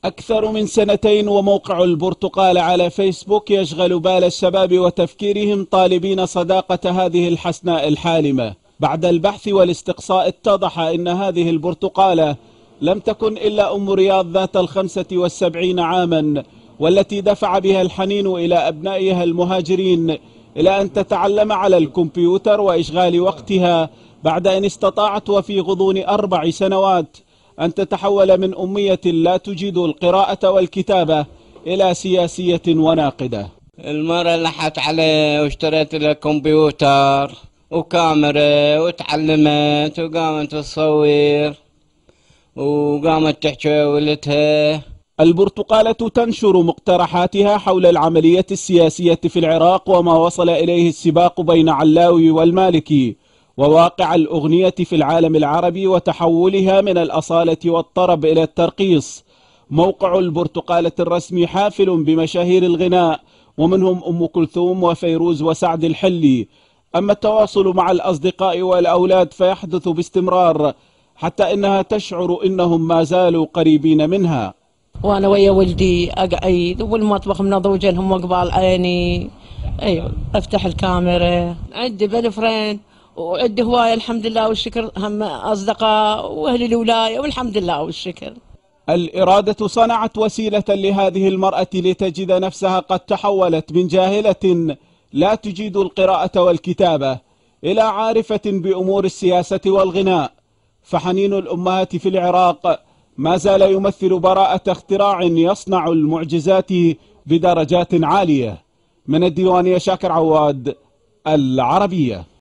أكثر من سنتين وموقع البرتقال على فيسبوك يشغل بال الشباب وتفكيرهم طالبين صداقة هذه الحسناء الحالمة. بعد البحث والاستقصاء اتضح أن هذه البرتقالة لم تكن إلا أم رياض ذات 75 عاما، والتي دفع بها الحنين إلى أبنائها المهاجرين إلى أن تتعلم على الكمبيوتر وإشغال وقتها، بعد أن استطاعت وفي غضون 4 سنوات أن تتحول من أمية لا تجيد القراءة والكتابة إلى سياسية وناقدة. المرة لحت عليه واشتريت له كمبيوتر وكاميرا وتعلمت وقامت تصور وقامت تحكي ولدها. البرتقالة تنشر مقترحاتها حول العملية السياسية في العراق وما وصل إليه السباق بين علاوي والمالكي، وواقع الأغنية في العالم العربي وتحولها من الأصالة والطرب إلى الترقيص. موقع البرتقالة الرسمي حافل بمشاهير الغناء، ومنهم أم كلثوم وفيروز وسعد الحلي. أما التواصل مع الأصدقاء والأولاد فيحدث باستمرار، حتى إنها تشعر إنهم ما زالوا قريبين منها. وانا ويا ولدي اقعد والمطبخ منضوجه لهم وقبال عيني. ايوه افتح الكاميرا، عندي بل فريند وعندي هوايه الحمد لله والشكر، هم اصدقاء واهل الولايه والحمد لله والشكر. الإرادة صنعت وسيلة لهذه المرأة لتجد نفسها قد تحولت من جاهلة لا تجيد القراءة والكتابة إلى عارفة بأمور السياسة والغناء. فحنين الأمهات في العراق ما زال يمثل براءة اختراع يصنع المعجزات بدرجات عالية. من الديوانية شاكر عواد، العربية.